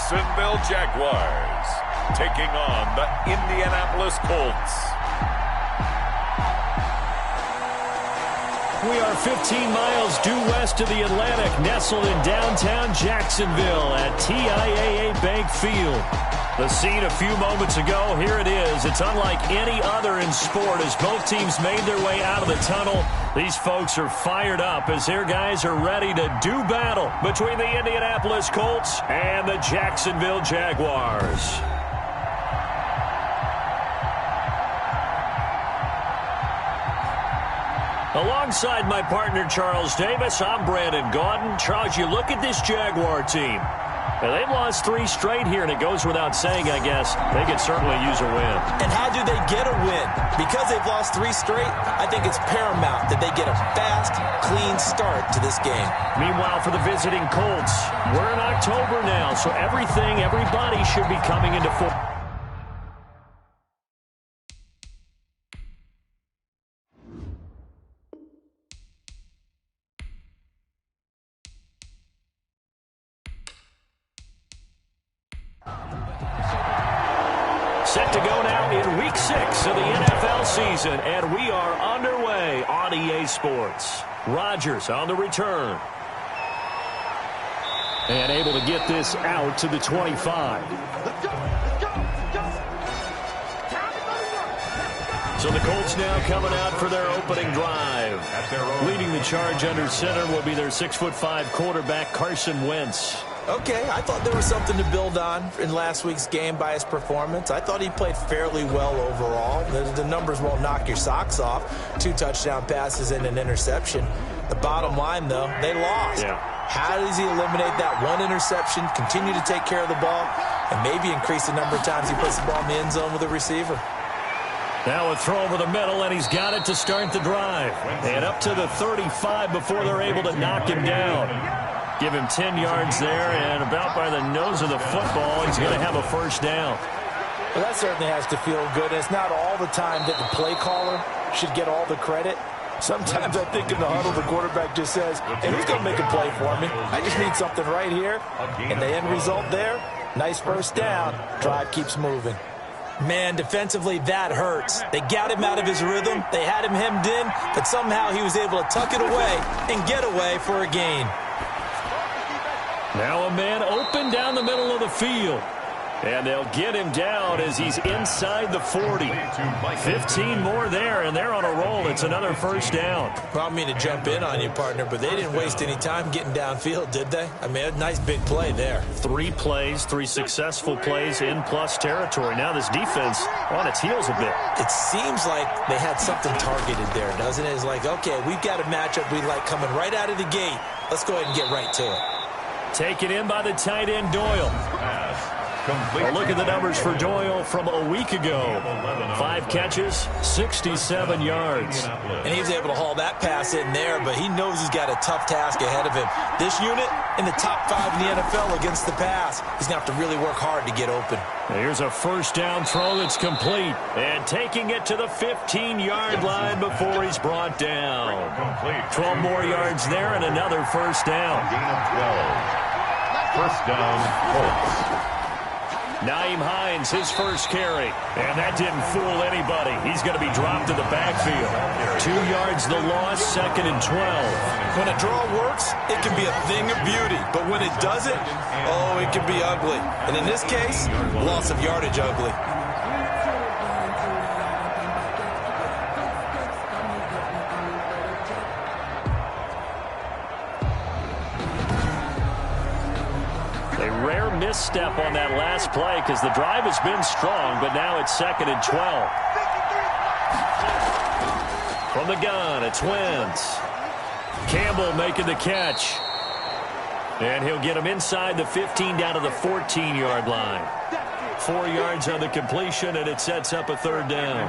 Jacksonville Jaguars taking on the Indianapolis Colts. We are 15 miles due west of the Atlantic, nestled in downtown Jacksonville at TIAA Bank Field. The scene a few moments ago, here it is. It's unlike any other in sport as both teams made their way out of the tunnel. These folks are fired up as their guys are ready to do battle between the Indianapolis Colts and the Jacksonville Jaguars. Alongside my partner, Charles Davis, I'm Brandon Gaudin. Charles, you look at this Jaguar team. They've lost 3 straight here, and it goes without saying, I guess, they could certainly use a win. And how do they get a win? Because they've lost 3 straight, I think it's paramount that they get a fast, clean start to this game. Meanwhile, for the visiting Colts, we're in October now, so everybody should be coming into full. Set to go now in Week 6 of the NFL season, and we are underway on EA Sports. Rodgers on the return. And able to get this out to the 25. So the Colts now coming out for their opening drive. Leading the charge under center will be their 6'5" quarterback, Carson Wentz. Okay, I thought there was something to build on in last week's game by his performance. I thought he played fairly well overall. The numbers won't knock your socks off. 2 touchdown passes and an interception. The bottom line, though, they lost. Yeah. How does he eliminate that 1 interception, continue to take care of the ball, and maybe increase the number of times he puts the ball in the end zone with a receiver? Now a throw over the middle, and he's got it to start the drive. And up to the 35 before they're able to knock him down. Give him 10 yards there, and about by the nose of the football, he's going to have a first down. Well, that certainly has to feel good. It's not all the time that the play caller should get all the credit. Sometimes I think in the huddle, the quarterback just says, hey, who's going to make a play for me? I just need something right here. And the end result there, nice first down. Drive keeps moving. Man, defensively, that hurts. They got him out of his rhythm. They had him hemmed in, but somehow he was able to tuck it away and get away for a gain. Now a man open down the middle of the field. And they'll get him down as he's inside the 40. 15 more there, and they're on a roll. It's another first down. Well, I don't mean to jump in on you, partner, but they didn't waste any time getting downfield, did they? I mean, a nice big play there. 3 plays, 3 successful plays in plus territory. Now this defense on its heels a bit. It seems like they had something targeted there, doesn't it? It's like, okay, we've got a matchup we like coming right out of the gate. Let's go ahead and get right to it. Taken in by the tight end, Doyle. A look at the numbers for Doyle from a week ago. 5 catches, 67 yards. And he was able to haul that pass in there, but he knows he's got a tough task ahead of him. This unit in the top 5 in the NFL against the pass. He's going to have to really work hard to get open. Here's a first down throw that's complete. And taking it to the 15-yard line before he's brought down. 12 more yards there and another first down. First down, Colts. Nyheim Hines, his first carry. And that didn't fool anybody. He's going to be dropped to the backfield. 2 yards the loss, 2nd and 12. When a draw works, it can be a thing of beauty. But when it doesn't, oh, it can be ugly. And in this case, loss of yardage ugly. Misstep on that last play because the drive has been strong, but now it's 2nd and 12. From the gun, it's Wentz. Campbell making the catch. And he'll get him inside the 15 down to the 14-yard line. 4 yards on the completion, and it sets up a 3rd down.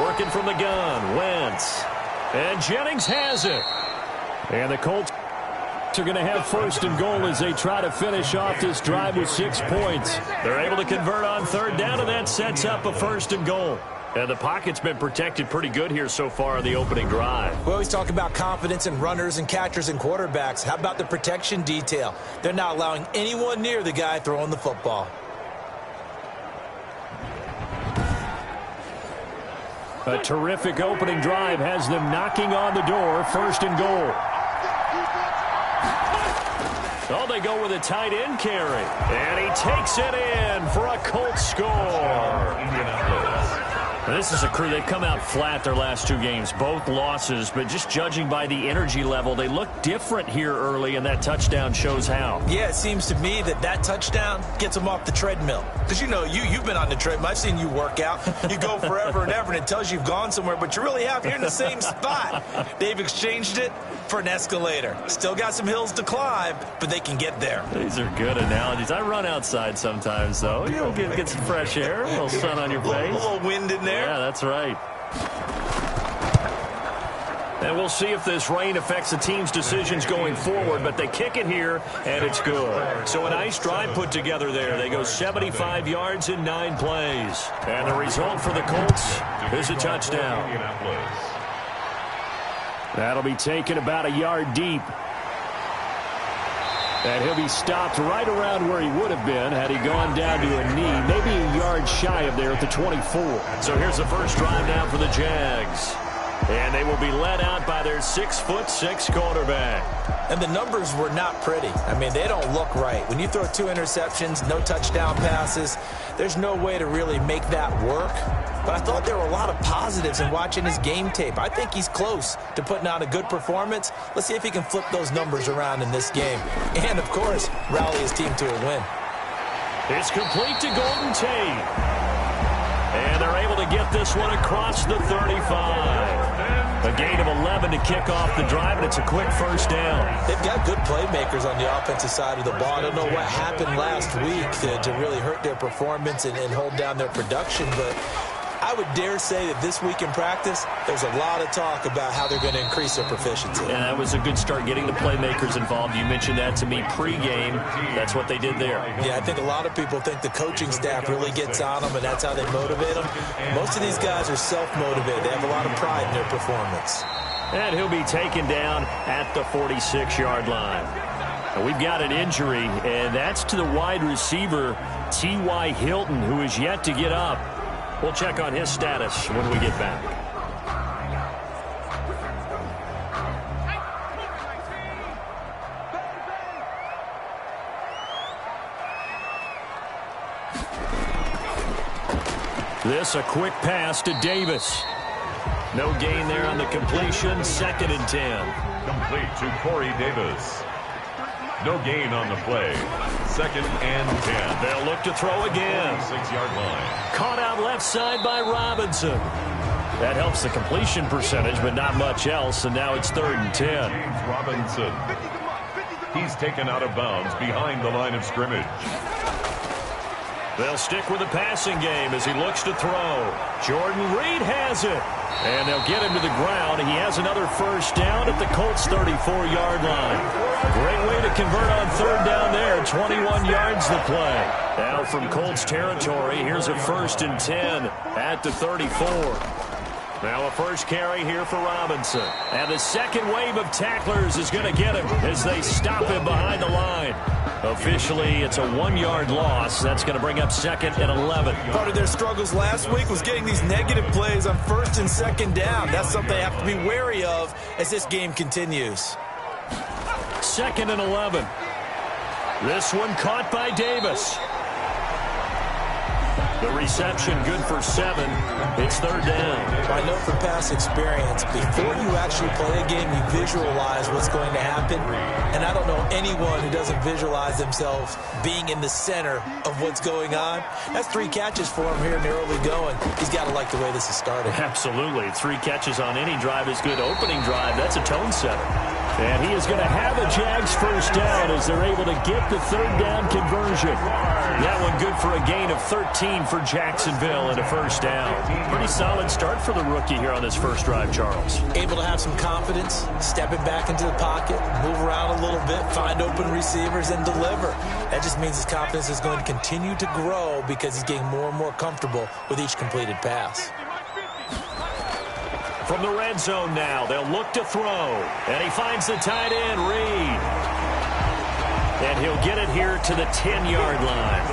Working from the gun, Wentz. And Jennings has it. And the Colts are going to have 1st and goal as they try to finish off this drive with 6 points. They're able to convert on 3rd down, and that sets up a 1st and goal. And the pocket's been protected pretty good here so far on the opening drive. We always talk about confidence in runners and catchers and quarterbacks. How about the protection detail? They're not allowing anyone near the guy throwing the football. A terrific opening drive has them knocking on the door, 1st and goal. Oh, they go with a tight end carry. And he takes it in for a Colts score. This is a crew. They've come out flat their last 2 games, both losses, but just judging by the energy level, they look different here early, and that touchdown shows how. Yeah, it seems to me that touchdown gets them off the treadmill. Because, you've been on the treadmill. I've seen you work out. You go forever and ever, and it tells you you've gone somewhere, but you really have. You're in the same spot. They've exchanged it for an escalator. Still got some hills to climb, but they can get there. These are good analogies. I run outside sometimes, though. You'll get some fresh air, a little sun on your face. A little wind in there. Yeah, that's right. And we'll see if this rain affects the team's decisions going forward, but they kick it here, and it's good. So a nice drive put together there. They go 75 yards in 9 plays. And the result for the Colts is a touchdown. That'll be taken about a yard deep. And he'll be stopped right around where he would have been had he gone down to a knee, maybe a yard shy of there at the 24. So here's the first drive now for the Jags. And they will be led out by their 6'6" quarterback. And the numbers were not pretty. I mean, they don't look right. When you throw 2 interceptions, no touchdown passes, there's no way to really make that work. But I thought there were a lot of positives in watching his game tape. I think he's close to putting out a good performance. Let's see if he can flip those numbers around in this game. And, of course, rally his team to a win. It's complete to Golden Tate. And they're able to get this one across the 35. A gain of 11 to kick off the drive, and it's a quick first down. They've got good playmakers on the offensive side of the ball. I don't know what happened last week to really hurt their performance and hold down their production, but I would dare say that this week in practice, there's a lot of talk about how they're going to increase their proficiency. And that was a good start getting the playmakers involved. You mentioned that to me pregame. That's what they did there. Yeah, I think a lot of people think the coaching staff really gets on them, and that's how they motivate them. Most of these guys are self-motivated. They have a lot of pride in their performance. And he'll be taken down at the 46-yard line. And we've got an injury, and that's to the wide receiver, T.Y. Hilton, who is yet to get up. We'll check on his status when we get back. This a quick pass to Davis. No gain there on the completion. 2nd and 10. Complete to Corey Davis. No gain on the play. 2nd and 10. They'll look to throw again. 6-yard line. Caught out left side by Robinson. That helps the completion percentage, but not much else, and now it's 3rd and 10. James Robinson. He's taken out of bounds behind the line of scrimmage. They'll stick with the passing game as he looks to throw. Jordan Reed has it. And they'll get him to the ground. He has another first down at the Colts' 34-yard line. Great way to convert on 3rd down there. 21 yards the play. Now from Colts territory, here's a 1st and 10 at the 34. Now a first carry here for Robinson. And the second wave of tacklers is going to get him as they stop him behind the line. Officially, it's a 1-yard loss. That's going to bring up 2nd and 11. Part of their struggles last week was getting these negative plays on 1st and 2nd down. That's something they have to be wary of as this game continues. 2nd and 11. This one caught by Davis. The reception good for 7. It's 3rd down. I know from past experience, before you actually play a game, you visualize what's going to happen. And I don't know anyone who doesn't visualize themselves being in the center of what's going on. That's 3 catches for him here in the early going. He's got to like the way this is started. Absolutely. 3 catches on any drive is good. Opening drive, that's a tone setter. And he is going to have a Jags first down as they're able to get the 3rd down conversion. That one good for a gain of 13 for Jacksonville and a first down. Pretty solid start for the rookie here on this first drive, Charles. Able to have some confidence, stepping back into the pocket, move around a little bit, find open receivers, and deliver. That just means his confidence is going to continue to grow because he's getting more and more comfortable with each completed pass. From the red zone now, they'll look to throw. And he finds the tight end, Reed. And he'll get it here to the 10-yard line.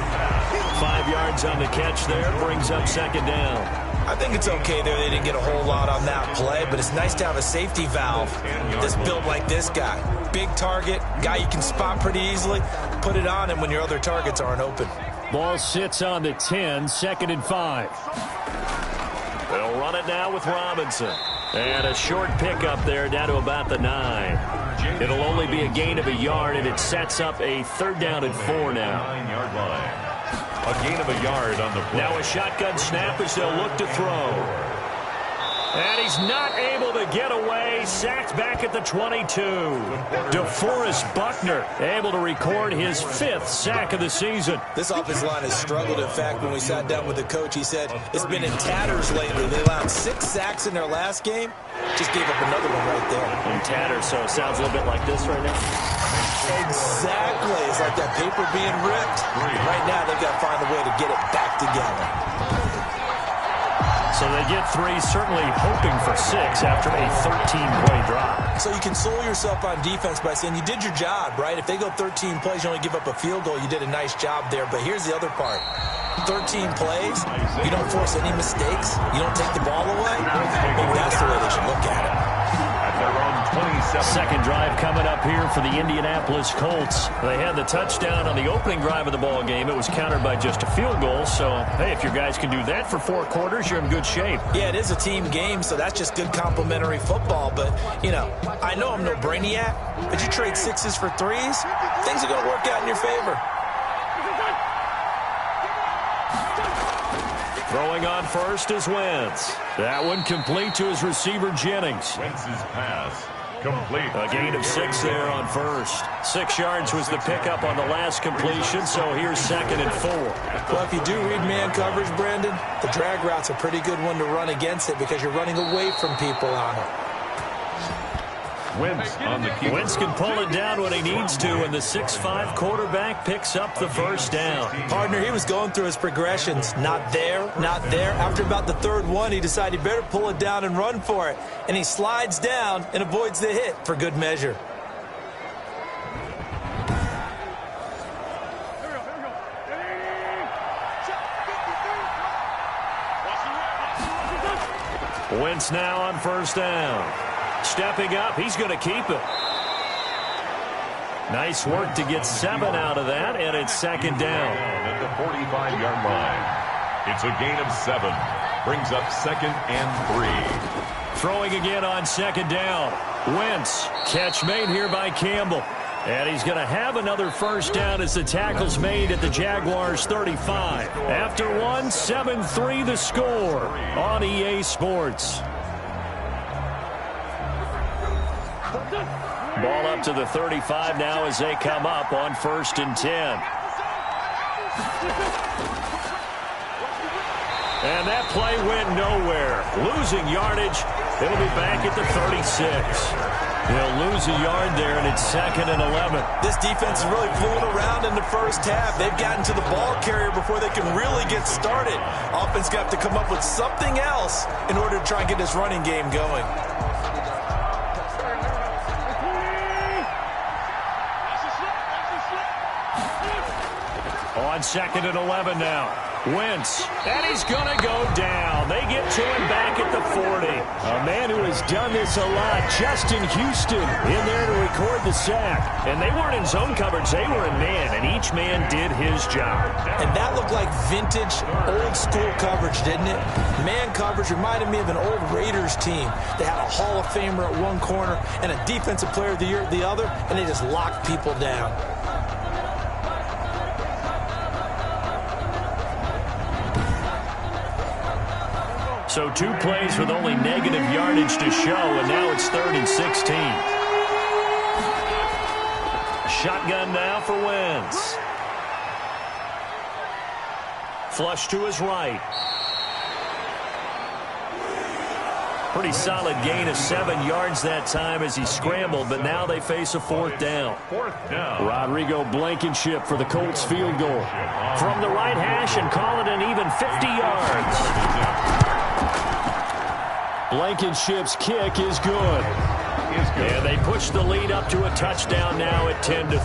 5 yards on the catch there, brings up second down. I think it's okay there. They didn't get a whole lot on that play, but it's nice to have a safety valve that's built like this guy. Big target, guy you can spot pretty easily. Put it on him when your other targets aren't open. Ball sits on the 10, 2nd and 5. They'll run it now with Robinson. And a short pickup there down to about the 9. It'll only be a gain of a yard, and it sets up a 3rd down and 4 now. 9-yard line. A gain of a yard on the play. Now a shotgun snap as they'll look to throw. And he's not able to get away. Sacked back at the 22. DeForest Buckner able to record his 5th sack of the season. This offensive line has struggled. In fact, when we sat down with the coach, he said it's been in tatters lately. They allowed 6 sacks in their last game. Just gave up another one right there. In tatters, so it sounds a little bit like this right now. Exactly. It's like that paper being ripped. Right now, they've got to find a way to get it back together. So they get 3, certainly hoping for 6 after a 13-play drive. So you console yourself on defense by saying you did your job, right? If they go 13 plays, you only give up a field goal, you did a nice job there. But here's the other part. 13 plays, you don't force any mistakes, you don't take the ball away. Maybe that's the way they should look at it. Second drive coming up here for the Indianapolis Colts. They had the touchdown on the opening drive of the ball game. It was countered by just a field goal. So, hey, if your guys can do that for 4 quarters, you're in good shape. Yeah, it is a team game, so that's just good complimentary football. But, you know, I know I'm no brainiac, but you trade 6s for 3s, things are going to work out in your favor. Throwing on first is Wentz. That one complete to his receiver, Jennings. Wentz's pass complete. A gain of 6 there on first. 6 yards was the pickup on the last completion, so here's 2nd and 4. Well, if you do read man coverage, Brandon, the drag route's a pretty good one to run against it because you're running away from people on it. Wentz on the keeper. Wentz can pull it down when he needs to, and the 6'5 quarterback picks up the first down. Partner, he was going through his progressions. Not there, not there. After about the 3rd one, he decided he better pull it down and run for it. And he slides down and avoids the hit for good measure. Wentz now on first down. Stepping up, he's going to keep it. Nice work to get 7 out of that, and it's 2nd down. At the 45-yard line. It's a gain of 7. Brings up 2nd and 3. Throwing again on 2nd down. Wentz, catch made here by Campbell. And he's going to have another first down as the tackle's made at the Jaguars' 35. After one, 7-3 the score on EA Sports. Ball up to the 35 now as they come up on 1st and 10. And that play went nowhere. Losing yardage. It'll be back at the 36. They'll lose a yard there, and it's 2nd and 11. This defense is really fooling around in the first half. They've gotten to the ball carrier before they can really get started. Offense got to come up with something else in order to try and get this running game going. On 2nd and 11 now. Wentz, and he's going to go down. They get to him back at the 40. A man who has done this a lot, Justin Houston, in there to record the sack. And they weren't in zone coverage, they were in man, and each man did his job. And that looked like vintage, old-school coverage, didn't it? Man coverage reminded me of an old Raiders team. They had a Hall of Famer at one corner and a Defensive Player of the Year at the other, and they just locked people down. So 2 plays with only negative yardage to show, and now it's 3rd and 16. Shotgun now for Wentz. Flush to his right. Pretty solid gain of 7 yards that time as he scrambled, but now they face a 4th down. 4th down. Rodrigo Blankenship for the Colts field goal. From the right hash and call it an even 50 yards. Blankenship's kick is good. And they push the lead up to a touchdown now at 10-3.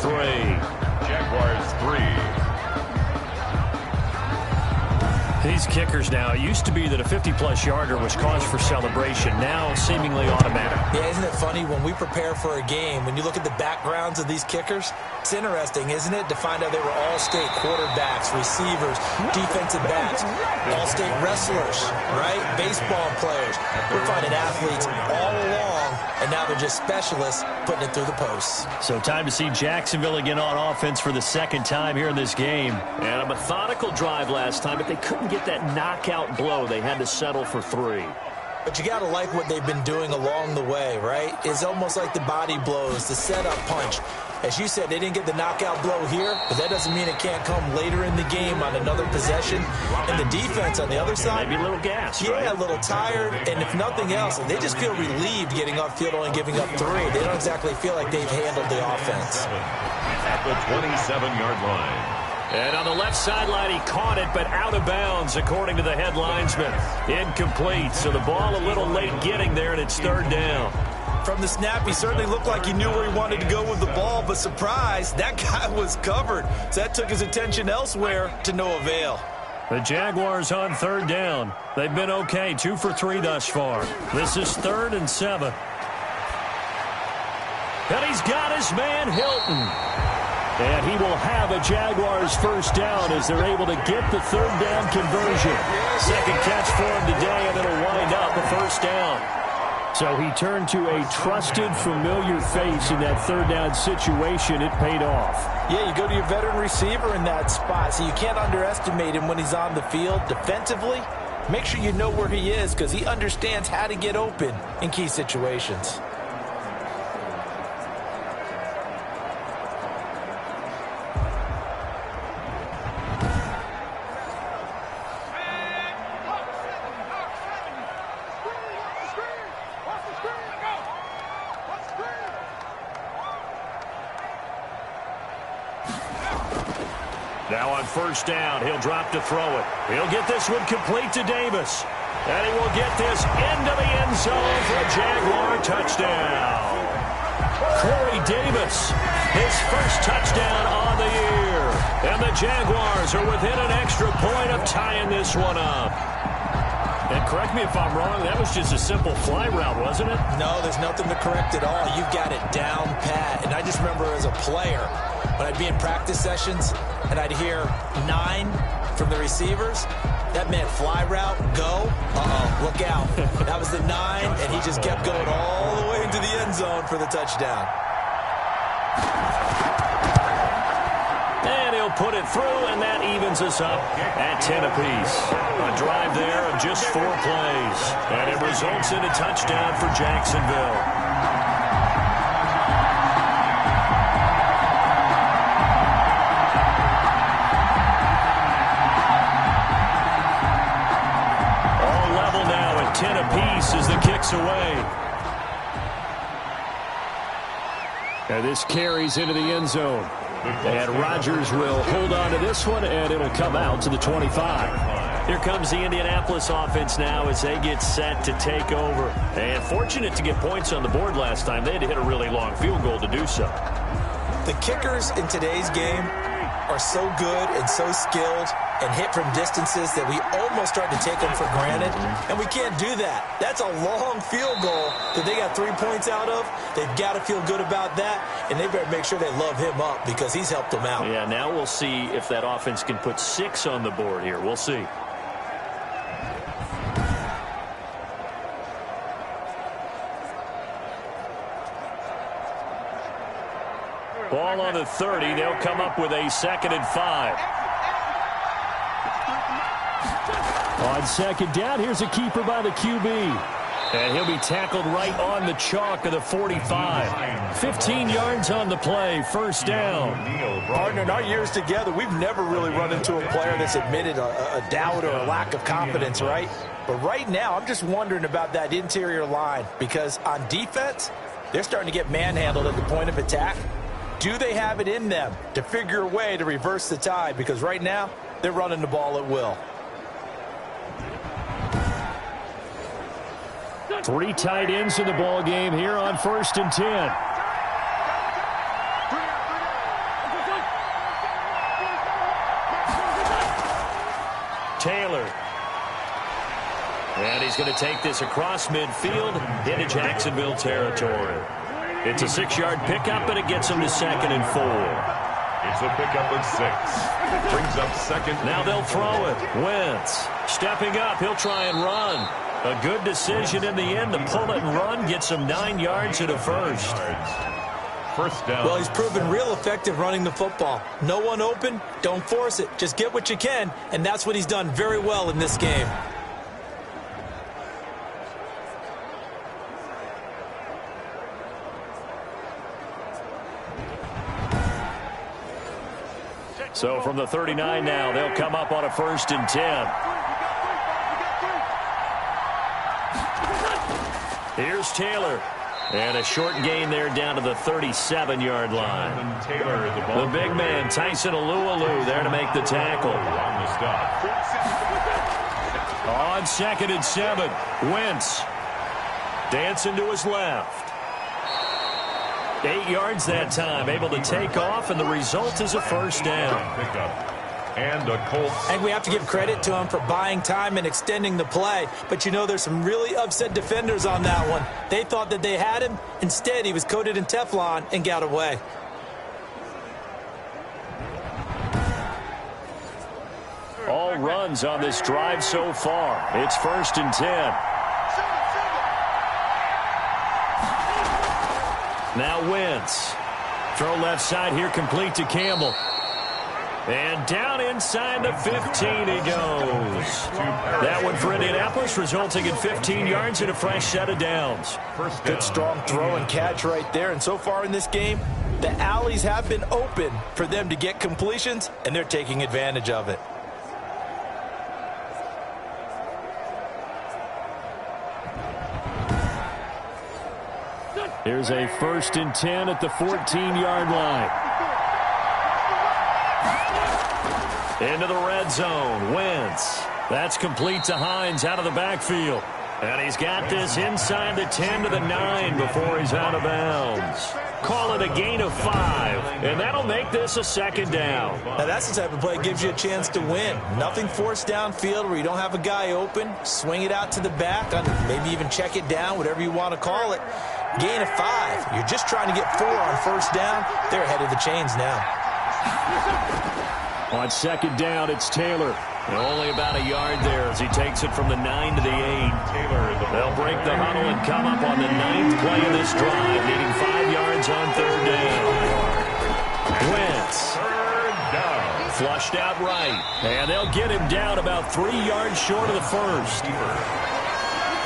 Jaguars 3. These kickers now, it used to be that a 50-plus yarder was cause for celebration. Now seemingly automatic. Yeah, isn't it funny when we prepare for a game, when you look at the backgrounds of these kickers, it's interesting, isn't it, to find out they were all-state quarterbacks, receivers, defensive backs, all-state wrestlers, right? Baseball players. We're finding athletes all along, and now they're just specialists putting it through the posts. So time to see Jacksonville again on offense for the second time here in this game. And a methodical drive last time, but they couldn't get that knockout blow. They had to settle for 3. But you got to like what they've been doing along the way, right? It's almost like the body blows, the setup punch. As you said, they didn't get the knockout blow here, but that doesn't mean it can't come later in the game on another possession. And the defense on the other side, maybe a little gassed, yeah, right? a little tired. And if nothing else, they just feel relieved getting off field only giving up 3. They don't exactly feel like they've handled the offense. At the 27-yard line. And on the left sideline, he caught it, but out of bounds, according to the head linesman. Incomplete, so the ball a little late getting there, and it's 3rd down. From the snap, he certainly looked like he knew where he wanted to go with the ball, but surprise, that guy was covered. So that took his attention elsewhere to no avail. The Jaguars on 3rd down. They've been okay, 2 for 3 thus far. This is 3rd and 7. And he's got his man, Hilton. And he will have a Jaguars first down as they're able to get the 3rd down conversion. Second catch for him today, and it'll wind up a first down. So he turned to a trusted, familiar face in that 3rd down situation. It paid off. Yeah, you go to your veteran receiver in that spot, so you can't underestimate him when he's on the field defensively. Make sure you know where he is because he understands how to get open in key situations. Now on first down, he'll drop to throw it. He'll get this one complete to Davis. And he will get this into the end zone for a Jaguar touchdown. Corey Davis, his first touchdown on the year. And the Jaguars are within an extra point of tying this one up. And correct me if I'm wrong, that was just a simple fly route, wasn't it? No, there's nothing to correct at all. You've got it down pat. And I just remember as a player, when I'd be in practice sessions and I'd hear 9 from the receivers, that meant fly route, go, look out. That was the 9, and he just kept going all the way into the end zone for the touchdown. And he'll put it through, and that evens us up at 10 apiece. A drive there of just 4 plays, and it results in a touchdown for Jacksonville. As the kick's away. And this carries into the end zone. And Rodgers will hold on to this one, and it'll come out to the 25. Here comes the Indianapolis offense now as they get set to take over. And fortunate to get points on the board last time. They had to hit a really long field goal to do so. The kickers in today's game are so good and so skilled and hit from distances that we almost start to take them for granted, and we can't do that. That's a long field goal that they got 3 points out of. They've got to feel good about that, and they better make sure they love him up because he's helped them out. Yeah, now we'll see if that offense can put 6 on the board here. We'll see. Ball on the 30. They'll come up with a 2nd and 5. On 2nd down, here's a keeper by the QB. And he'll be tackled right on the chalk of the 45. 15 yards on the play, first down. Partner, in our years together, we've never really run into a player that's admitted a doubt or a lack of confidence, right? But right now, I'm just wondering about that interior line because on defense, they're starting to get manhandled at the point of attack. Do they have it in them to figure a way to reverse the tide? Because right now, they're running the ball at will. Three tight ends in the ball game here on 1st and 10. Taylor. And he's going to take this across midfield into Jacksonville territory. It's a 6-yard pickup, and it gets him to 2nd and 4. It's a pickup of 6. Brings up 2nd. Now they'll throw it. Wentz stepping up. He'll try and run. A good decision in the end to pull it and run. Gets him 9 yards and a first. First down. Well, he's proven real effective running the football. No one open, don't force it. Just get what you can, and that's what he's done very well in this game. So from the 39 now, they'll come up on a 1st and 10. Here's Taylor. And a short gain there down to the 37-yard line. Taylor, the big man, Tyson Alualu, there to make the tackle. On the stop. On 2nd and 7, Wentz dancing to his left. 8 yards that time, able to take off, and the result is a first down. And a Colts. I think we have to give credit to him for buying time and extending the play. But, you know, there's some really upset defenders on that one. They thought that they had him. Instead, he was coated in Teflon and got away. All runs on this drive so far. It's 1st and 10. Now Wentz. Throw left side here, complete to Campbell. And down inside the 15 he goes. That one for Indianapolis, resulting in 15 yards and a fresh set of downs. Good strong throw and catch right there. And so far in this game, the alleys have been open for them to get completions, and they're taking advantage of it. Here's a 1st and 10 at the 14-yard line. Into the red zone. Wentz. That's complete to Hines out of the backfield. And he's got this inside the 10 to the 9 before he's out of bounds. Call it a gain of 5. And that'll make this a 2nd down. Now that's the type of play that gives you a chance to win. Nothing forced downfield where you don't have a guy open. Swing it out to the back. Maybe even check it down, whatever you want to call it. Gain of 5. You're just trying to get 4 on 1st down. They're ahead of the chains now. On 2nd down, it's Taylor. Only about a yard there as he takes it from the 9 to the 8. They'll break the huddle and come up on the 9th play of this drive, needing 5 yards on 3rd down. Wentz. Flushed out right. And they'll get him down about 3 yards short of the first.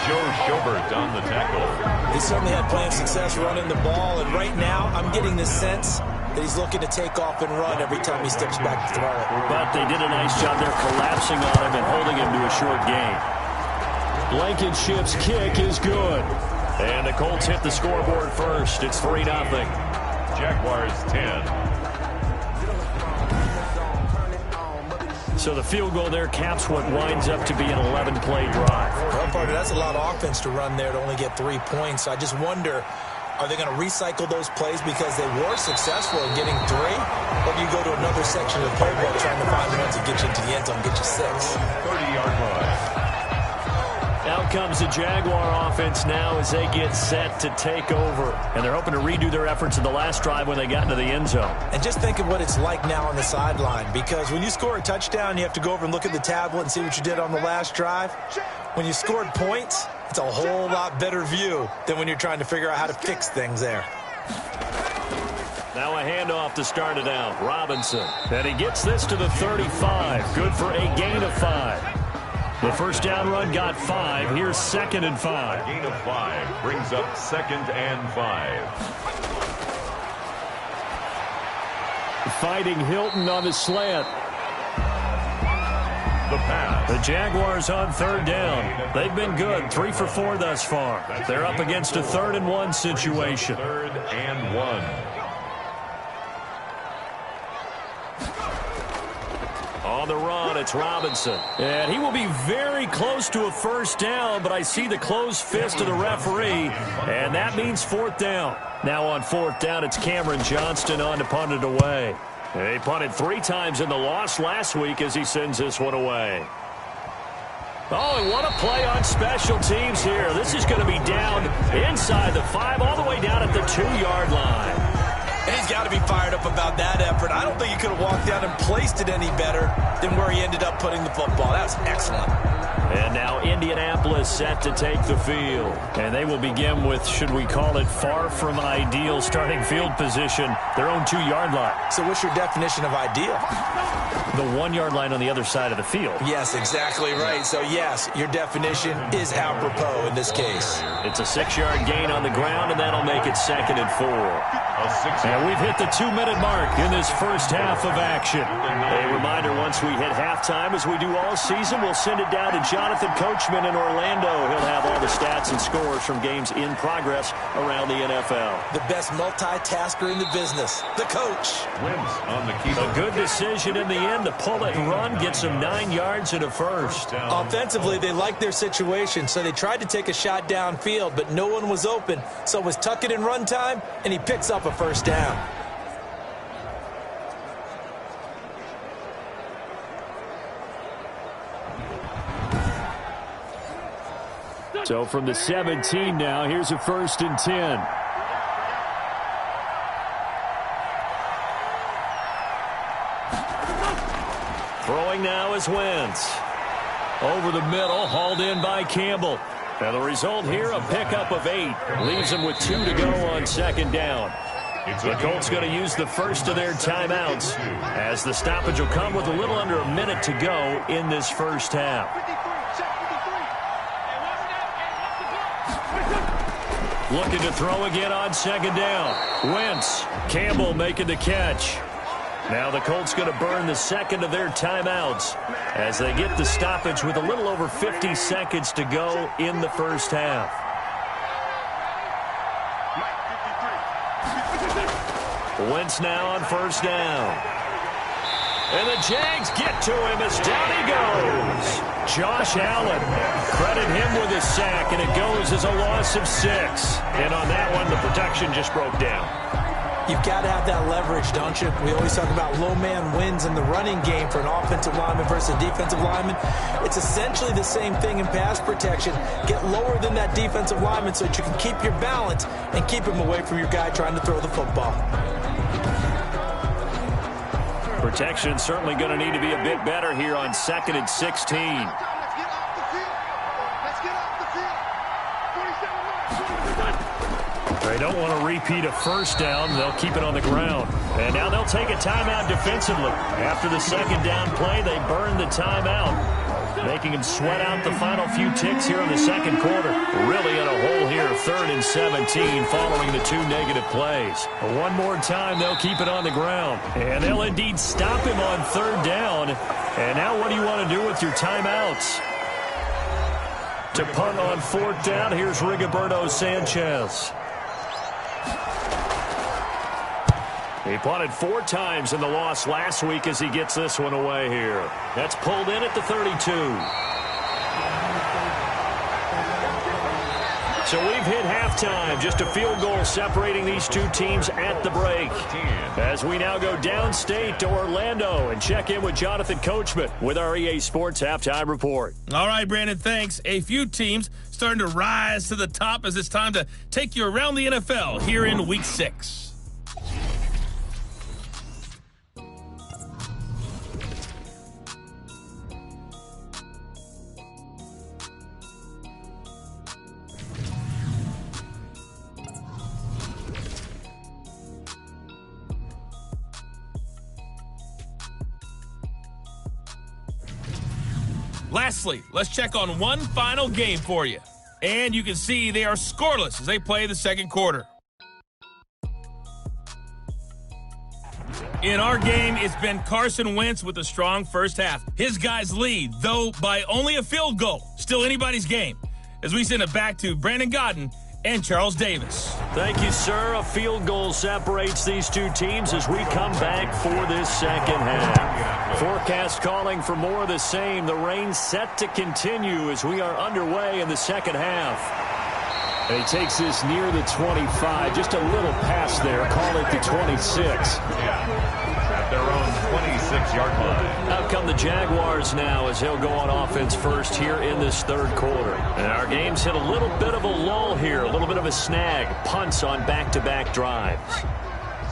Joe Schobert on the tackle. He certainly had plenty of success running the ball, and right now I'm getting the sense that he's looking to take off and run every time he steps back to throw it. But they did a nice job there collapsing on him and holding him to a short gain. Blankenship's kick is good. And the Colts hit the scoreboard first. It's 3-0. Jaguars 10. So the field goal there caps what winds up to be an 11-play drive. Well, Parker, that's a lot of offense to run there to only get 3 points. I just wonder, are they going to recycle those plays because they were successful in getting 3? Or do you go to another section of the playbook trying to find one to get you into the end zone, get you 6? 30-yard line. Out comes the Jaguar offense now as they get set to take over. And they're hoping to redo their efforts in the last drive when they got into the end zone. And just think of what it's like now on the sideline, because when you score a touchdown, you have to go over and look at the tablet and see what you did on the last drive. When you scored points, it's a whole lot better view than when you're trying to figure out how to fix things there. Now a handoff to start it out. Robinson. And he gets this to the 35. Good for a gain of 5. The first down run got 5. Here's 2nd and 5. Gain of 5 brings up 2nd and 5. Fighting Hilton on the slant. The pass. The Jaguars on 3rd down. They've been good. 3 for 4 thus far. They're up against a 3rd and 1 situation. 3rd and 1. On the run, it's Robinson. And he will be very close to a first down, but I see the closed fist of the referee, and that means fourth down. Now on fourth down, it's Cameron Johnston on to punt it away. They punted 3 times in the loss last week as he sends this one away. Oh, and what a play on special teams here. This is going to be down inside the 5, all the way down at the 2-yard line. And he's got to be fired up about that effort. I don't think he could have walked down and placed it any better than where he ended up putting the football. That's excellent. And now Indianapolis set to take the field. And they will begin with, should we call it, far from ideal starting field position, their own 2-yard line. So what's your definition of ideal? The 1-yard line on the other side of the field. Yes, exactly right. So, yes, your definition is apropos in this case. It's a 6-yard gain on the ground, and that'll make it 2nd and 4. And we've hit the 2-minute mark in this first half of action. A reminder, once we hit halftime, as we do all season, we'll send it down to Jonathan Coachman in Orlando. He'll have all the stats and scores from games in progress around the NFL. The best multitasker in the business, the coach. Wins on the key. A good decision in the end to pull it and run, get some 9 yards and a first. Offensively, they liked their situation, so they tried to take a shot downfield, but no one was open. So it was tuck it and run time, and he picks up a first down. So from the 17 now, here's a 1st and 10. Throwing now is Wentz. Over the middle, hauled in by Campbell. And the result here, a pickup of 8. Leaves them with 2 to go on 2nd down. The Colts going to use the first of their timeouts, as the stoppage will come with a little under a minute to go in this first half. Looking to throw again on 2nd down. Wentz, Campbell making the catch. Now the Colts going to burn the 2nd of their timeouts as they get the stoppage with a little over 50 seconds to go in the first half. Wentz now on 1st down. And the Jags get to him as down he goes. Josh Allen, credit him with his sack, and it goes as a loss of 6. And on that one, the protection just broke down. You've got to have that leverage, don't you? We always talk about low man wins in the running game for an offensive lineman versus a defensive lineman. It's essentially the same thing in pass protection. Get lower than that defensive lineman so that you can keep your balance and keep him away from your guy trying to throw the football. Protection certainly going to need to be a bit better here on 2nd and 16. They don't want to repeat a first down. They'll keep it on the ground. And now they'll take a timeout defensively. After the 2nd down play, they burn the timeout, making them sweat out the final few ticks here in the 2nd quarter. Really in a hole here, 3rd and 17 following the 2 negative plays. But one more time, they'll keep it on the ground. And they'll indeed stop him on 3rd down. And now what do you want to do with your timeouts? To punt on 4th down, here's Rigoberto Sanchez. He punted 4 times in the loss last week as he gets this one away here. That's pulled in at the 32. So we've hit halftime. Just a field goal separating these two teams at the break. As we now go downstate to Orlando and check in with Jonathan Coachman with our EA Sports Halftime Report. All right, Brandon, thanks. A few teams starting to rise to the top as it's time to take you around the NFL here in Week 6. Lastly, let's check on one final game for you. And you can see they are scoreless as they play the 2nd quarter. In our game, it's been Carson Wentz with a strong first half. His guys lead, though by only a field goal. Still anybody's game. As we send it back to Brandon Godden and Charles Davis. Thank you, sir. A field goal separates these two teams as we come back for this second half. Forecast calling for more of the same. The rain set to continue as we are underway in the second half. And he takes this near the 25. Just a little pass there. Call it the 26. At their own 26-yard line. Out come the Jaguars now as he'll go on offense first here in this third quarter. And our game's hit a little bit of a lull here, a little bit of a snag. Punts on back-to-back drives.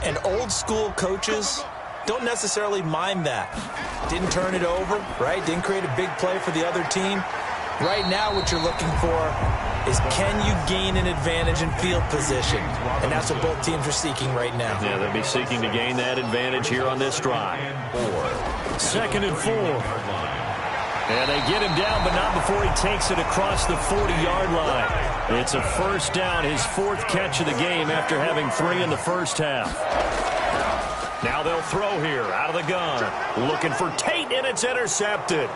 And old-school coaches don't necessarily mind that. Didn't turn it over, right? Didn't create a big play for the other team. Right now what you're looking for is can you gain an advantage in field position? And that's what both teams are seeking right now. Yeah, they'll be seeking to gain that advantage here on this drive. 2nd and 4. And they get him down, but not before he takes it across the 40-yard line. It's a first down, his 4th catch of the game after having 3 in the first half. Now they'll throw here out of the gun. Looking for Tate, and it's intercepted.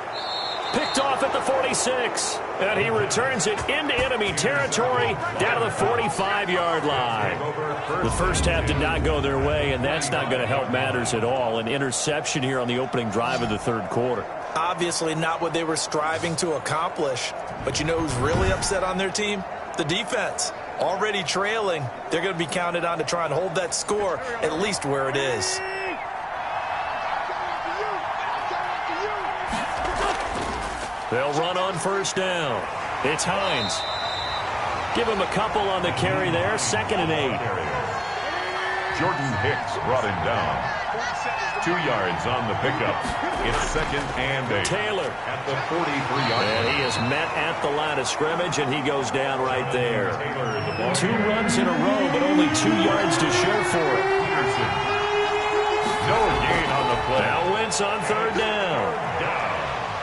Picked off at the 46, and he returns it into enemy territory down to the 45-yard line. The first half did not go their way, and that's not going to help matters at all. An interception here on the opening drive of the third quarter. Obviously not what they were striving to accomplish, but you know who's really upset on their team? The defense. Already trailing, they're going to be counted on to try and hold that score at least where it is. They'll run on first down. It's Hines. Give him a couple on the carry there. 2nd and 8. Jordan Hicks brought him down. 2 yards on the pickup. It's 2nd and 8. Taylor. At the 43-yard line. And he is met at the line of scrimmage, and he goes down right there. 2 runs in a row, but only 2 yards to show for it. No gain on the play. Now Wentz on third down.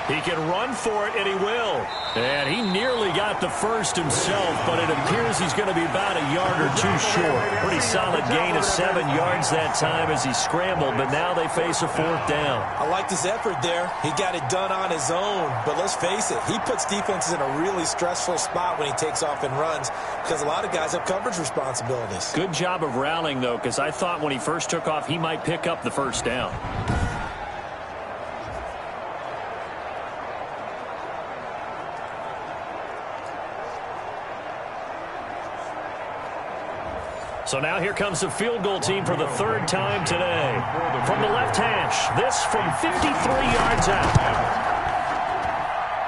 He can run for it, and he will. And he nearly got the first himself, but it appears he's going to be about a yard or 2 short. Pretty solid gain of 7 yards that time as he scrambled, but now they face a 4th down. I liked his effort there. He got it done on his own, but let's face it, he puts defenses in a really stressful spot when he takes off and runs because a lot of guys have coverage responsibilities. Good job of rallying, though, because I thought when he first took off, he might pick up the first down. So now here comes the field goal team for the 3rd time today. From the left hash, this from 53 yards out.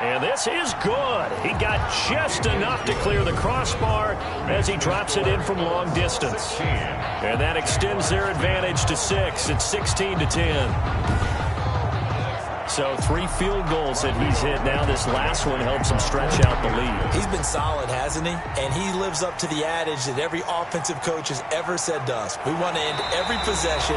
And this is good. He got just enough to clear the crossbar as he drops it in from long distance. And that extends their advantage to 6. It's 16-10. So 3 field goals that he's hit now. This last one helps him stretch out the lead. He's been solid, hasn't he? And he lives up to the adage that every offensive coach has ever said to us. We want to end every possession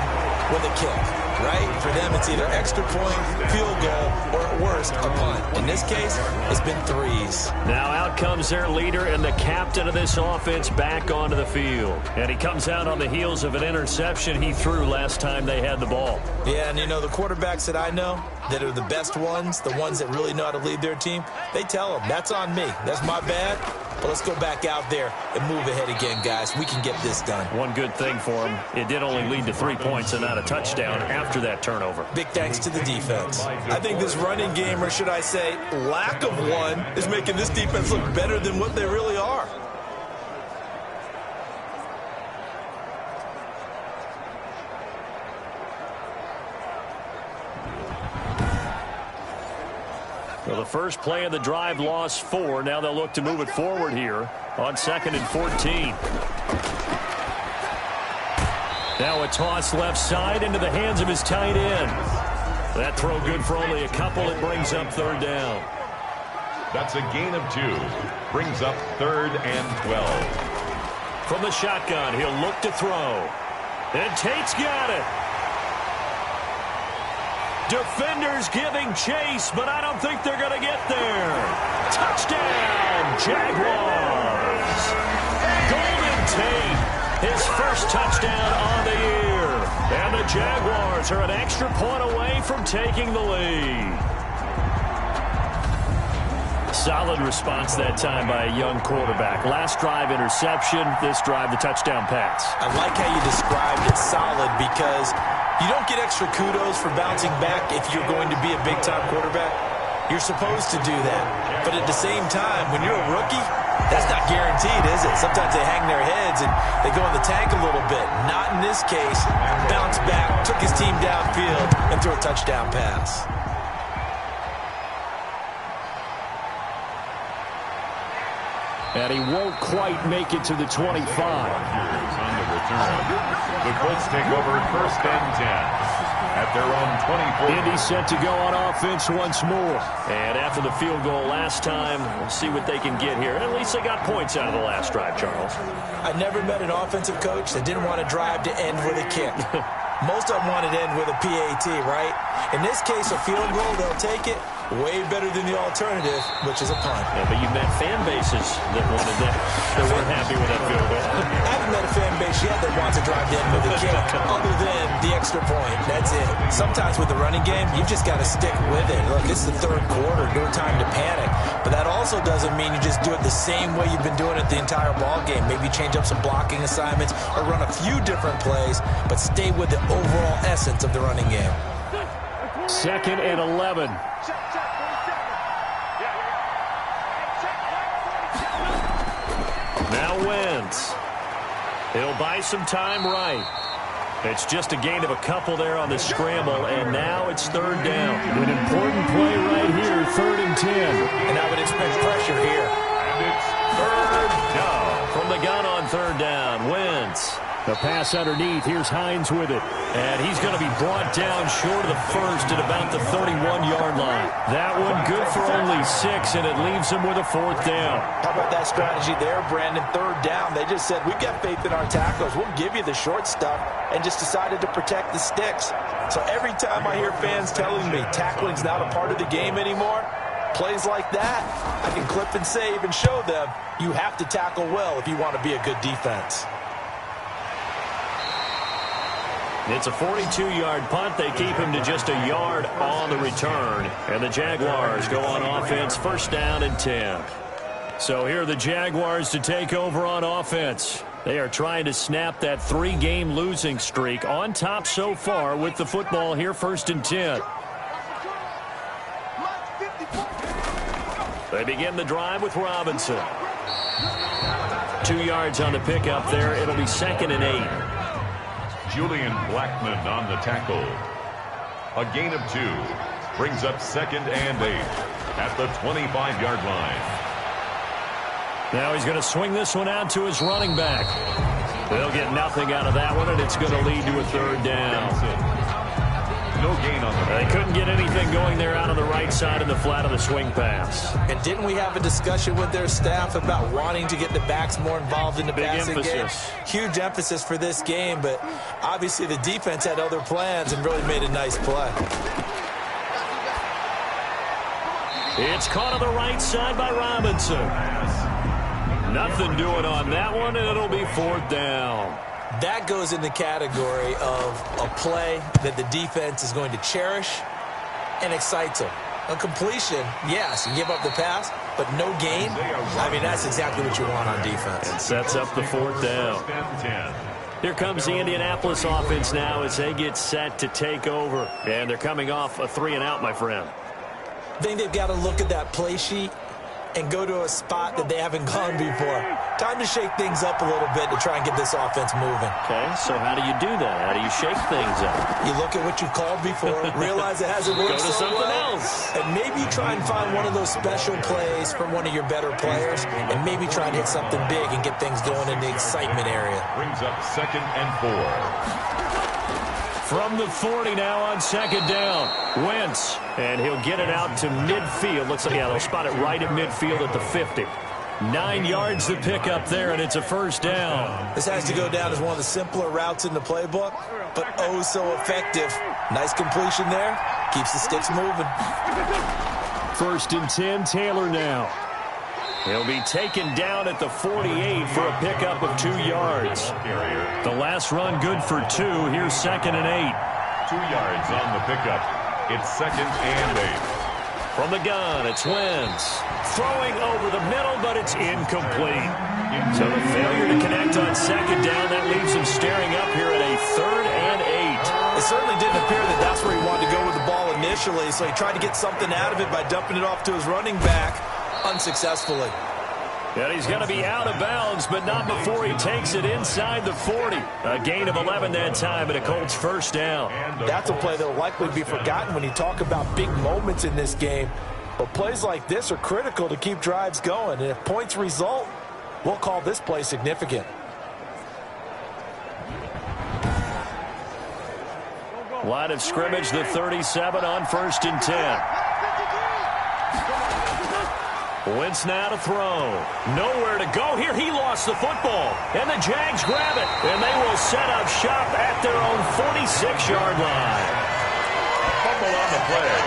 with a kick, right? For them, it's either extra point, field goal, or at worst, a punt. In this case, it's been 3s. Now out comes their leader and the captain of this offense back onto the field. And he comes out on the heels of an interception he threw last time they had the ball. Yeah, and you know, the quarterbacks that I know that are the best ones, the ones that really know how to lead their team, they tell them, that's on me. That's my bad. But let's go back out there and move ahead again, guys. We can get this done. One good thing for him, it did only lead to 3 points and not a touchdown after that turnover. Big thanks to the defense. I think this running game, or should I say lack of one, is making this defense look better than what they really are. Well, the first play of the drive lost 4. Now they'll look to move it forward here on 2nd and 14. Now a toss left side into the hands of his tight end. That throw good for only a couple. It brings up 3rd down. That's a gain of 2. Brings up 3rd and 12. From the shotgun, he'll look to throw. And Tate's got it. Defenders giving chase, but I don't think they're going to get there. Touchdown, Jaguars. Golden Tate, his first touchdown on the year. And the Jaguars are an extra point away from taking the lead. Solid response that time by a young quarterback. Last drive, interception. This drive, the touchdown pass. I like how you described it solid because you don't get extra kudos for bouncing back if you're going to be a big-time quarterback. You're supposed to do that. But at the same time, when you're a rookie, that's not guaranteed, is it? Sometimes they hang their heads and they go in the tank a little bit. Not in this case. Bounced back, took his team downfield, and threw a touchdown pass. And he won't quite make it to the 25. On the return. The Colts take over first and 10 at their own 24. Indy set to go on offense once more. And after the field goal last time, we'll see what they can get here. At least they got points out of the last drive, Charles. I never met an offensive coach that didn't want to drive to end with a kick. Most of them want to end with a PAT, right? In this case, a field goal, they'll take it. Way better than the alternative, which is a punt. Yeah, but you've met fan bases that wanted that weren't happy with that field goal. I haven't met a fan base yet that wants to drive to end with a kick, other than the extra point. That's it. Sometimes with the running game, you've just got to stick with it. Look, it's the third quarter, no time to panic. But that also doesn't mean you just do it the same way you've been doing it the entire ball game. Maybe change up some blocking assignments or run a few different plays, but stay with the overall essence of the running game. 2nd and 11. Now Wentz. He'll buy some time right. It's just a gain of a couple there on the scramble, and now it's 3rd down. An important play right here, 3rd and 10. And I would expect pressure here. And it's 3rd down. From the gun on 3rd down, Wentz. The pass underneath. Here's Hines with it. And he's going to be brought down short of the first at about the 31-yard line. That one good for only 6, and it leaves him with a 4th down. How about that strategy there, Brandon? 3rd down. They just said, we've got faith in our tacklers. We'll give you the short stuff, and just decided to protect the sticks. So every time I hear fans telling me tackling's not a part of the game anymore, plays like that, I can clip and save and show them you have to tackle well if you want to be a good defense. It's a 42-yard punt. They keep him to just a yard on the return. And the Jaguars go on offense, 1st down and 10. So here are the Jaguars to take over on offense. They are trying to snap that 3-game losing streak. On top so far with the football here, 1st and 10. They begin the drive with Robinson. 2 yards on the pickup there. It'll be 2nd and 8. Julian Blackman on the tackle. A gain of 2 brings up 2nd and 8 at the 25-yard line. Now he's going to swing this one out to his running back. They'll get nothing out of that one, and it's going to lead to a 3rd down. No gain on the They couldn't get anything going there out on the right side of the flat of the swing pass. And didn't we have a discussion with their staff about wanting to get the backs more involved in the passing game? Huge emphasis for this game, but obviously the defense had other plans and really made a nice play. It's caught on the right side by Robinson. Nothing doing on that one, and it'll be 4th down. That goes in the category of a play that the defense is going to cherish and excites them. A completion, yes, you give up the pass, but no gain. I mean, that's exactly what you want on defense. And sets up the 4th down. Here comes the Indianapolis offense now as they get set to take over. And they're coming off a 3-and-out, my friend. I think they've got to look at that play sheet and go to a spot that they haven't gone before. Time to shake things up a little bit to try and get this offense moving. Okay, so how do you do that? How do you shake things up? You look at what you've called before, realize it hasn't worked so something well, else. And maybe try and find one of those special plays from one of your better players, and maybe try and hit something big and get things going in the excitement area. Brings up 2nd and 4. From the 40 now on 2nd down. Wentz, and he'll get it out to midfield. Looks like, yeah, they'll spot it right at midfield at the 50. 9 yards to pick up there, and it's a 1st down. This has to go down as one of the simpler routes in the playbook, but oh so effective. Nice completion there. Keeps the sticks moving. 1st and 10, Taylor now. He'll be taken down at the 48 for a pickup of 2 yards. The last run good for 2. Here's 2nd and 8. 2 yards on the pickup. It's 2nd and 8. From the gun, it's Wentz. Throwing over the middle, but it's incomplete. So the failure to connect on second down, that leaves him staring up here at a 3rd and 8. It certainly didn't appear that that's where he wanted to go with the ball initially, so he tried to get something out of it by dumping it off to his running back unsuccessfully. And he's going to be out of bounds, but not before he takes it inside the 40. A gain of 11 that time, and a Colts first down. That's a play that will likely be forgotten when you talk about big moments in this game. But plays like this are critical to keep drives going. And if points result, we'll call this play significant. Line of scrimmage, the 37 on 1st and 10. Wentz now to throw. Nowhere to go here. He lost the football. And the Jags grab it. And they will set up shop at their own 46-yard line. Fumble on the play.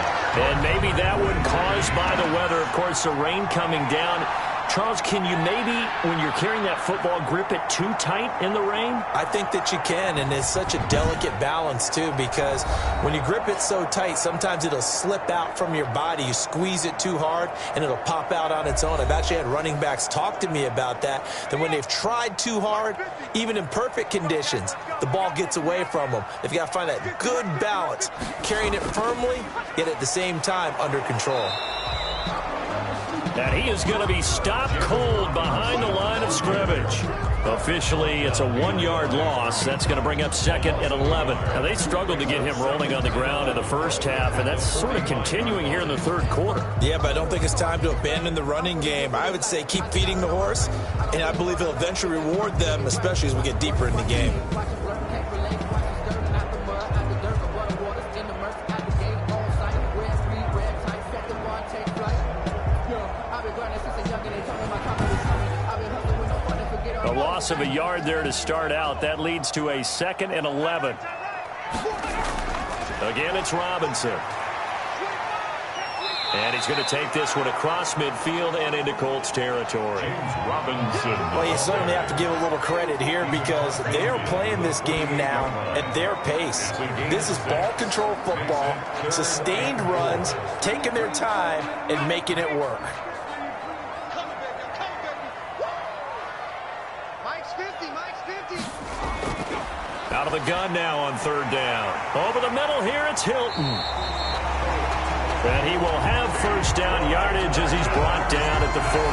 And maybe that one caused by the weather. Of course, the rain coming down. Charles, can you maybe, when you're carrying that football, grip it too tight in the rain? I think that you can, and it's such a delicate balance, too, because when you grip it so tight, sometimes it'll slip out from your body. You squeeze it too hard, and it'll pop out on its own. I've actually had running backs talk to me about that when they've tried too hard, even in perfect conditions, the ball gets away from them. They've got to find that good balance, carrying it firmly, yet at the same time under control. And he is going to be stopped cold behind the line of scrimmage. Officially, it's a 1-yard loss. That's going to bring up 2nd and 11. Now, they struggled to get him rolling on the ground in the first half, and that's sort of continuing here in the 3rd quarter. Yeah, but I don't think it's time to abandon the running game. I would say keep feeding the horse, and I believe it'll eventually reward them, especially as we get deeper in the game. A loss of a yard there to start out. That leads to a 2nd and 11. Again, it's Robinson. And he's going to take this one across midfield and into Colts territory. Robinson. Well, you certainly have to give a little credit here because they are playing this game now at their pace. This is ball control football, sustained runs, taking their time, and making it work. Out of the gun now on 3rd down. Over the middle here, it's Hilton. And he will have first down yardage as he's brought down at the 41.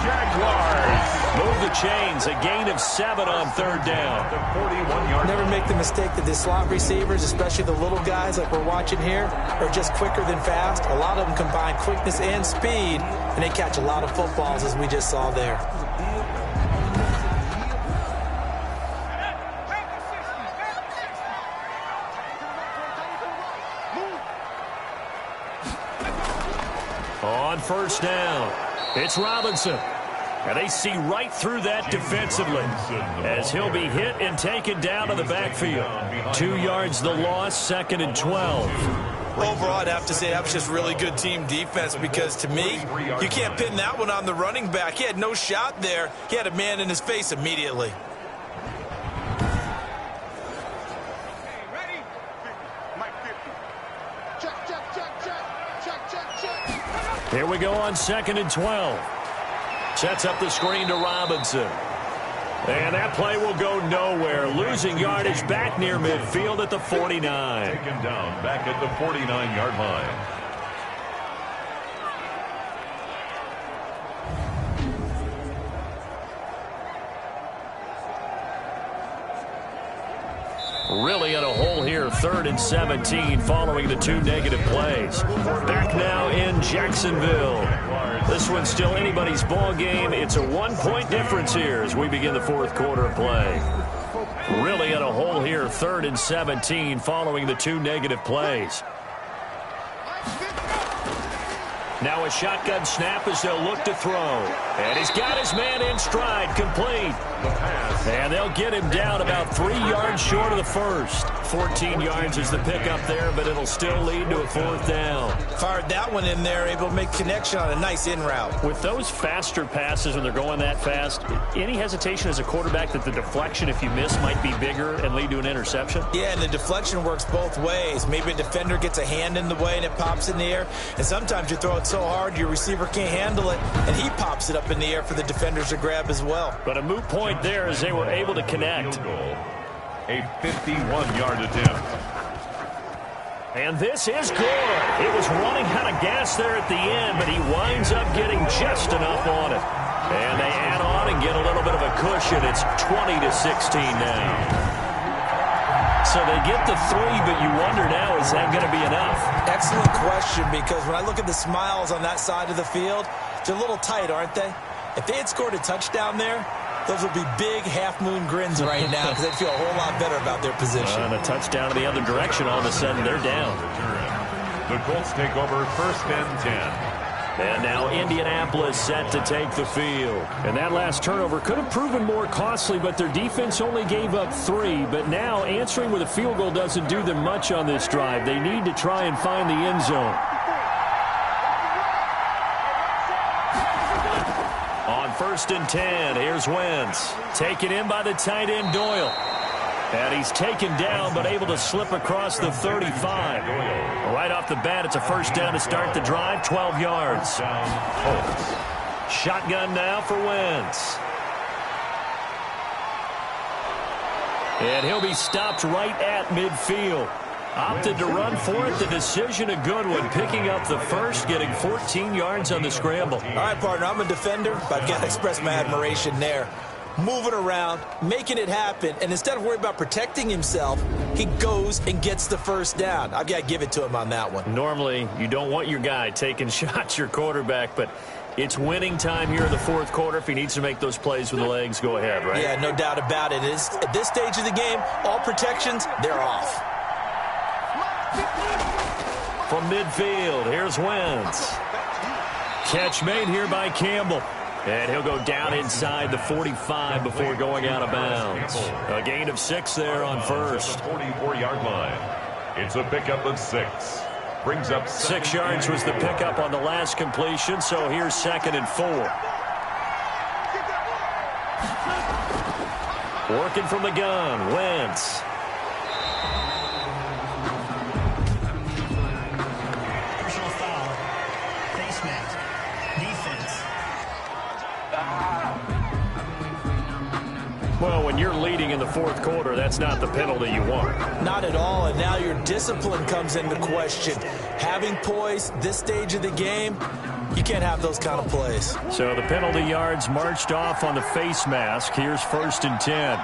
Jaguars move the chains. A gain of 7 on 3rd down. Never make the mistake that the slot receivers, especially the little guys like we're watching here, are just quicker than fast. A lot of them combine quickness and speed, and they catch a lot of footballs as we just saw there. On 1st down, it's Robinson. And they see right through that defensively as he'll be hit and taken down to the backfield. 2 yards the loss, 2nd and 12. Overall, I'd have to say that was just really good team defense because, to me, you can't pin that one on the running back. He had no shot there. He had a man in his face immediately. Here we go on 2nd and 12. Sets up the screen to Robinson. And that play will go nowhere. Losing yardage back near midfield at the 49. Taken down back at the 49-yard line. Really in a hole here, 3rd and 17 following the 2 negative plays. Back now in Jacksonville. This one's still anybody's ball game. It's a 1-point difference here as we begin the 4th quarter of play. Really in a hole here, 3rd and 17 following the 2 negative plays. Now a shotgun snap as they'll look to throw. And he's got his man in stride, complete. And they'll get him down about 3 yards short of the first. 14 yards is the pickup there, but it'll still lead to a 4th down. Fired that one in there, able to make connection on a nice in route. With those faster passes when they're going that fast, any hesitation as a quarterback that the deflection, if you miss, might be bigger and lead to an interception? Yeah, and the deflection works both ways. Maybe a defender gets a hand in the way and it pops in the air. And sometimes you throw it so hard your receiver can't handle it, and he pops it up in the air for the defenders to grab as well. But a moot point there as they were able to connect. A 51-yard attempt. And this is good. It was running out of gas there at the end, but he winds up getting just enough on it. And they add on and get a little bit of a cushion. It's 20-16 now. So they get the 3, but you wonder now, is that going to be enough? Excellent question, because when I look at the smiles on that side of the field, they're a little tight, aren't they? If they had scored a touchdown there, those would be big half-moon grins right now because they'd feel a whole lot better about their position. And a touchdown in the other direction, all of a sudden they're down. The Colts take over 1st and 10. And now Indianapolis set to take the field. And that last turnover could have proven more costly, but their defense only gave up 3. But now answering with a field goal doesn't do them much on this drive. They need to try and find the end zone. On 1st and 10, here's Wentz. Taken in by the tight end Doyle. And he's taken down, but able to slip across the 35. Right off the bat, it's a 1st down to start the drive, 12 yards. Shotgun now for Wentz. And he'll be stopped right at midfield. Opted to run for it. The decision a good one. Picking up the 1st, getting 14 yards on the scramble. All right, partner, I'm a defender, but I've got to express my admiration there. Moving around, making it happen, and instead of worrying about protecting himself, he goes and gets the 1st down. I've got to give it to him on that one. Normally, you don't want your guy taking shots, your quarterback, but it's winning time here in the 4th quarter. If he needs to make those plays with the legs, go ahead, right? Yeah, no doubt about it. At this stage of the game, all protections, they're off. From midfield, here's Wentz. Catch made here by Campbell. And he'll go down inside the 45 before going out of bounds. A gain of 6 there on 1st. 44-yard line. It's a pickup of 6. Brings up 6 yards was the pickup on the last completion, so here's 2nd and 4. Working from the gun, Wentz. Personal foul. Face mask. Defense. Well, when you're leading in the 4th quarter, that's not the penalty you want. Not at all, and now your discipline comes into question. Having poise this stage of the game, you can't have those kind of plays. So the penalty yards marched off on the face mask. Here's 1st and 10.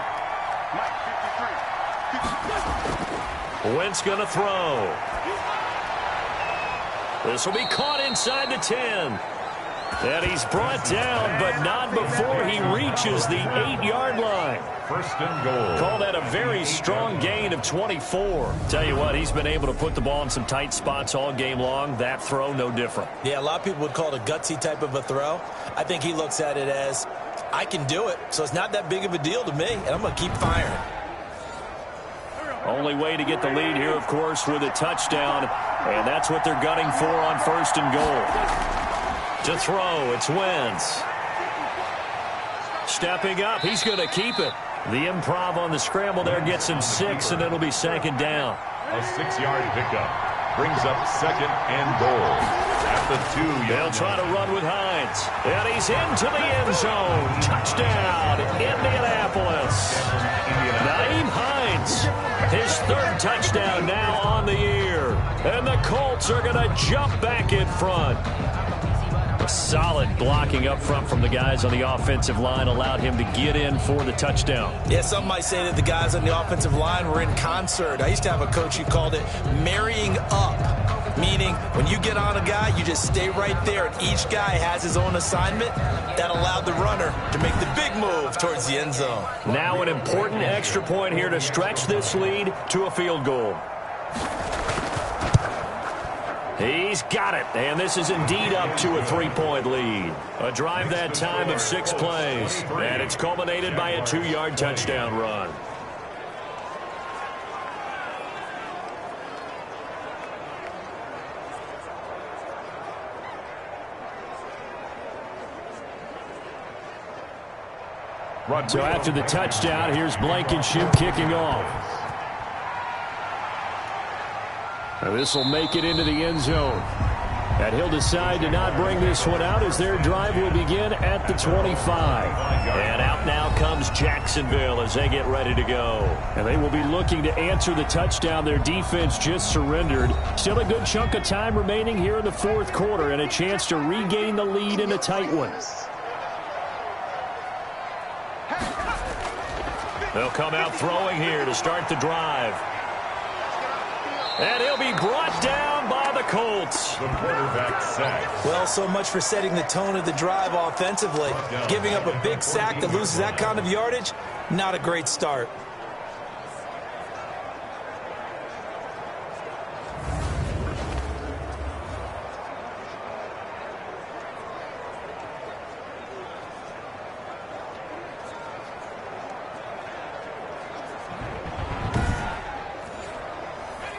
Wentz going to throw. This will be caught inside the 10. And he's brought down, but not before he reaches the 8-yard line. 1st and goal. Call that a very strong gain of 24. Tell you what, he's been able to put the ball in some tight spots all game long. That throw, no different. Yeah, a lot of people would call it a gutsy type of a throw. I think he looks at it as, I can do it, so it's not that big of a deal to me, and I'm going to keep firing. Only way to get the lead here, of course, with a touchdown, and that's what they're gunning for on 1st and goal. To throw, it's Wentz. Stepping up, he's going to keep it. The improv on the scramble there gets him 6, and it'll be 2nd down. A 6-yard pickup brings up 2nd and goal at the 2-yard line. They'll try to run with Hines. And he's into the end zone. Touchdown, Indianapolis. Nyheim Hines, his 3rd touchdown now on the year. And the Colts are going to jump back in front. Solid blocking up front from the guys on the offensive line allowed him to get in for the touchdown. Yeah, some might say that the guys on the offensive line were in concert. I used to have a coach who called it marrying up, meaning when you get on a guy, you just stay right there, and each guy has his own assignment. That allowed the runner to make the big move towards the end zone. Now an important extra point here to stretch this lead to a field goal. He's got it, and this is indeed up to a 3-point lead. A drive that time of 6 plays, and it's culminated by a 2-yard touchdown run. So after the touchdown, here's Blankenship kicking off. This will make it into the end zone. And he'll decide to not bring this one out as their drive will begin at the 25. And out now comes Jacksonville as they get ready to go. And they will be looking to answer the touchdown their defense just surrendered. Still a good chunk of time remaining here in the fourth quarter and a chance to regain the lead in a tight one. They'll come out throwing here to start the drive. And he'll be brought down by the Colts. The quarterback sack. Well, so much for setting the tone of the drive offensively. Giving up a big sack that loses that kind of yardage, not a great start.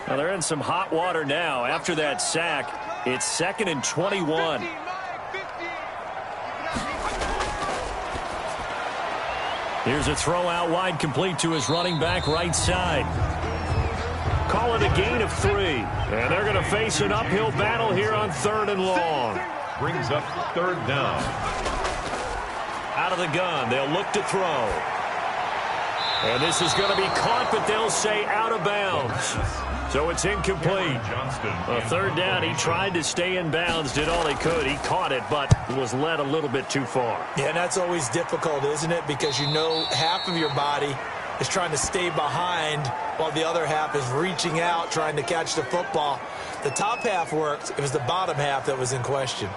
Well, they're in some hot water now. After that sack, it's 2nd and 21. Here's a throw out wide, complete to his running back right side. Call it a gain of 3. And they're going to face an uphill battle here on 3rd and long. Brings up 3rd down. Out of the gun, they'll look to throw. And this is going to be caught, but they'll say out of bounds. So it's incomplete. A 3rd down, he tried to stay in bounds, did all he could. He caught it, but was led a little bit too far. Yeah, and that's always difficult, isn't it? Because you know half of your body is trying to stay behind while the other half is reaching out, trying to catch the football. The top half worked. It was the bottom half that was in question.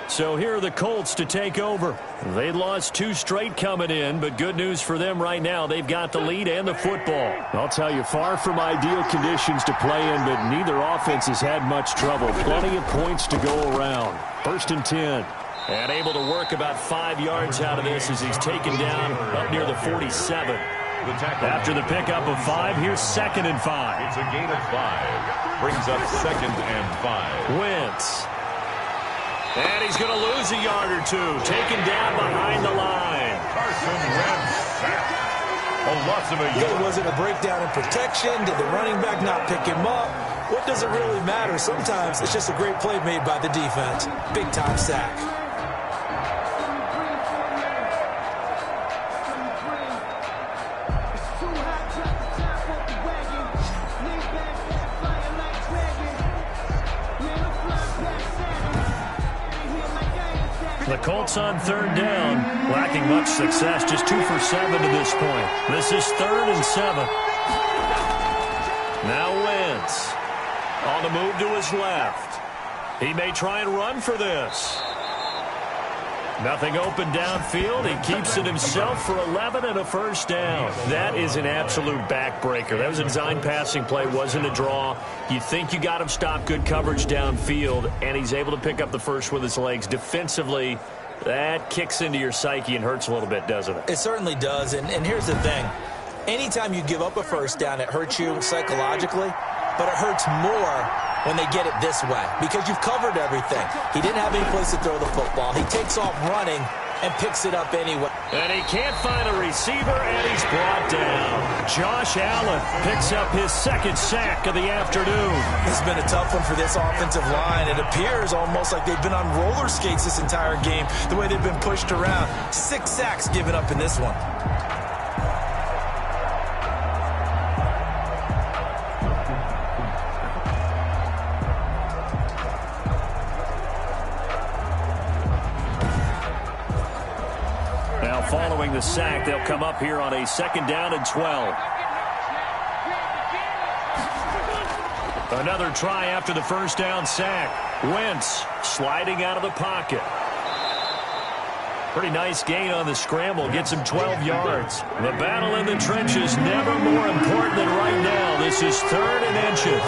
So here are the Colts to take over. They lost 2 straight coming in, but good news for them right now. They've got the lead and the football. I'll tell you, far from ideal conditions to play in, but neither offense has had much trouble. Plenty of points to go around. 1st and 10. And able to work about 5 yards out of this as he's taken down up near the 47. After the pickup of 5, here's 2nd and 5. It's a gain of 5. Brings up 2nd and 5. Wentz. And he's going to lose a yard or 2. Taken down behind the line. Carson Wentz sacked. A loss of a yard. Was it a breakdown in protection? Did the running back not pick him up? What does it really matter? Sometimes it's just a great play made by the defense. Big-time sack. The Colts on 3rd down, lacking much success, just 2 for 7 to this point. This is 3rd and 7. Now Wentz on the move to his left. He may try and run for this. Nothing open downfield. He keeps it himself for 11 and a 1st down. That is an absolute backbreaker. That was a design passing play, wasn't a draw. You think you got him stopped, good coverage downfield, and he's able to pick up the first with his legs. Defensively, that kicks into your psyche and hurts a little bit, doesn't it? It certainly does, and here's the thing. Anytime you give up a 1st down, it hurts you psychologically, but it hurts more when they get it this way because you've covered everything. He didn't have any place to throw the football. He takes off running and picks it up anyway. And he can't find a receiver, and he's brought down. Josh Allen picks up his 2nd sack of the afternoon. It's been a tough one for this offensive line. It appears almost like they've been on roller skates this entire game, the way they've been pushed around. 6 sacks given up in this one. Following the sack, they'll come up here on a 2nd down and 12. Another try after the 1st down sack. Wentz sliding out of the pocket. Pretty nice gain on the scramble. Gets him 12 yards. The battle in the trenches never more important than right now. This is 3rd and inches.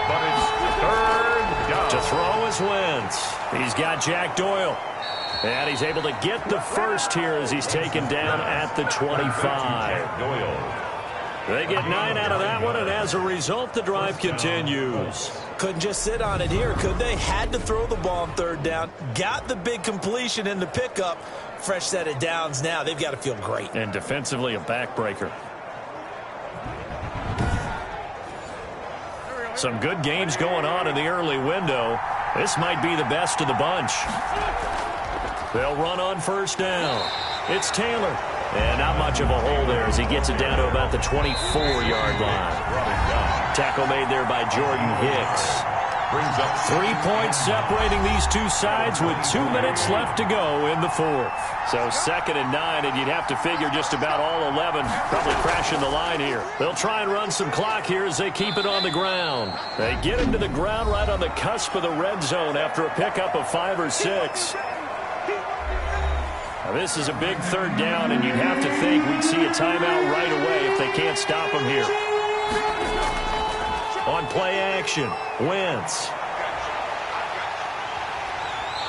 But it's 3rd throw is Wentz. He's got Jack Doyle. And he's able to get the first here as he's taken down at the 25. Doyle. They get 9 out of that one, and as a result, the drive continues. Couldn't just sit on it here, could they? Had to throw the ball on third down. Got the big completion in the pickup. Fresh set of downs now. They've got to feel great. And defensively, a backbreaker. Some good games going on in the early window. This might be the best of the bunch. They'll run on first down. It's Taylor. And not much of a hole there as he gets it down to about the 24-yard line. Tackle made there by Jordan Hicks. Brings up 3 points separating these two sides with 2 minutes left to go in the fourth. So 2nd and 9, and you'd have to figure just about all 11 probably crashing the line here. They'll try and run some clock here as they keep it on the ground. They get him to the ground right on the cusp of the red zone after a pickup of 5 or 6. Now this is a big third down, and you'd have to think we'd see a timeout right away if they can't stop him here. On play action, Wentz.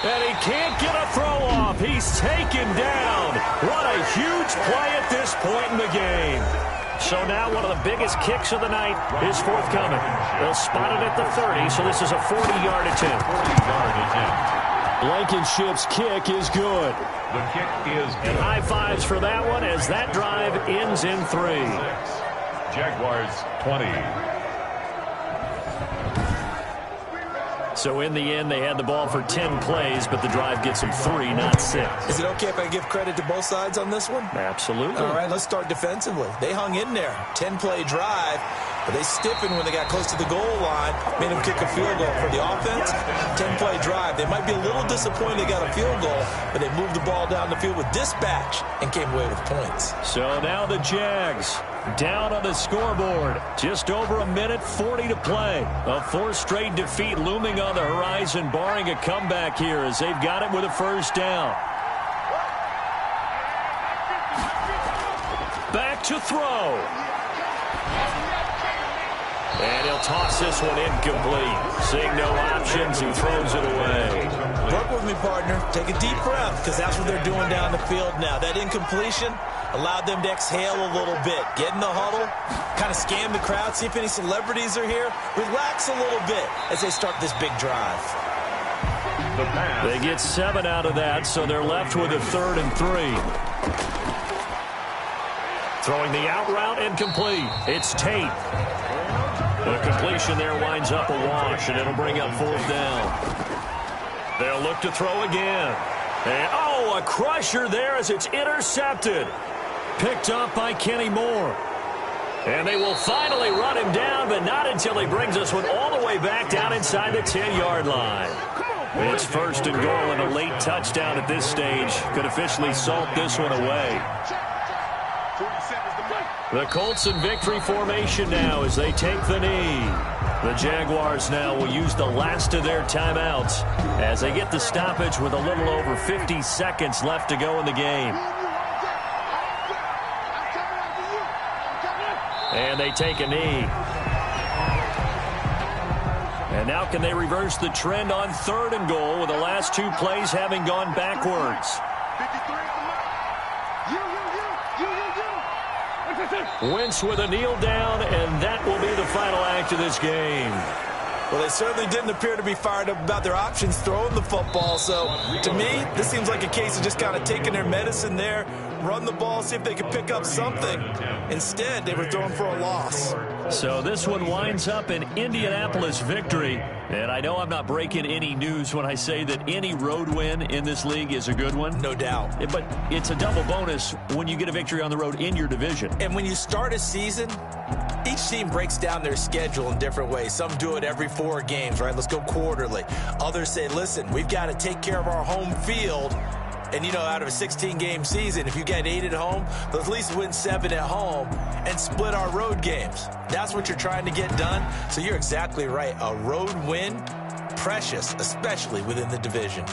And he can't get a throw off. He's taken down. What a huge play at this point in the game. So now one of the biggest kicks of the night is forthcoming. They'll spot it at the 30, so this is a 40-yard attempt. 40-yard attempt. Blankenship's kick is good. The kick is good. And high fives for that one as that drive ends in 3. Jaguars 20. So in the end, they had the ball for 10 plays, but the drive gets them 3, not 6. Is it okay if I give credit to both sides on this one? Absolutely. All right, let's start defensively. They hung in there. 10-play drive, but they stiffened when they got close to the goal line, made them kick a field goal. For the offense, 10-play drive. They might be a little disappointed they got a field goal, but they moved the ball down the field with dispatch and came away with points. So now the Jags down on the scoreboard. Just over a minute 40 to play. A 4th straight defeat looming on the horizon, barring a comeback here as they've got it with a first down. Back to throw. And he'll toss this one incomplete. Seeing no options, he throws it away. Work with me, partner. Take a deep breath, because that's what they're doing down the field now. That incompletion allowed them to exhale a little bit. Get in the huddle, kind of scan the crowd, see if any celebrities are here. Relax a little bit as they start this big drive. They get 7 out of that, so they're left with a 3rd and 3. Throwing the out route incomplete. It's Tate. The completion there winds up a wash, and it'll bring up 4th down. They'll look to throw again. And, oh, a crusher there as it's intercepted. Picked up by Kenny Moore. And they will finally run him down, but not until he brings this one all the way back down inside the 10-yard line. It's 1st and goal, and a late touchdown at this stage could officially salt this one away. The Colts in victory formation now as they take the knee. The Jaguars now will use the last of their timeouts as they get the stoppage with a little over 50 seconds left to go in the game. And they take a knee. And now can they reverse the trend on 3rd and goal with the last 2 plays having gone backwards? Wentz with a kneel down, and that will be the final act of this game. Well, they certainly didn't appear to be fired up about their options throwing the football. So, to me, this seems like a case of just kind of taking their medicine there, run the ball, see if they could pick up something. Instead, they were throwing for a loss. So this one winds up an Indianapolis victory. And I know I'm not breaking any news when I say that any road win in this league is a good one. No doubt. But it's a double bonus when you get a victory on the road in your division. And when you start a season, each team breaks down their schedule in different ways. Some do it every 4 games, right? Let's go quarterly. Others say, listen, we've got to take care of our home field. And, you know, out of a 16-game season, if you get 8 at home, let's at least win 7 at home and split our road games. That's what you're trying to get done. So you're exactly right. A road win, precious, especially within the division.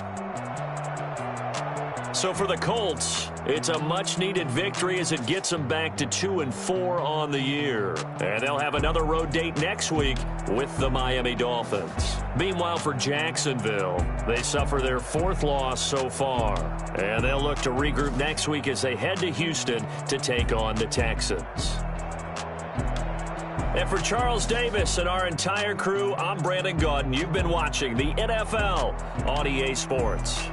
So for the Colts, it's a much-needed victory as it gets them back to 2-4 on the year. And they'll have another road date next week with the Miami Dolphins. Meanwhile, for Jacksonville, they suffer their 4th loss so far. And they'll look to regroup next week as they head to Houston to take on the Texans. And for Charles Davis and our entire crew, I'm Brandon Gaudin. You've been watching the NFL on EA Sports.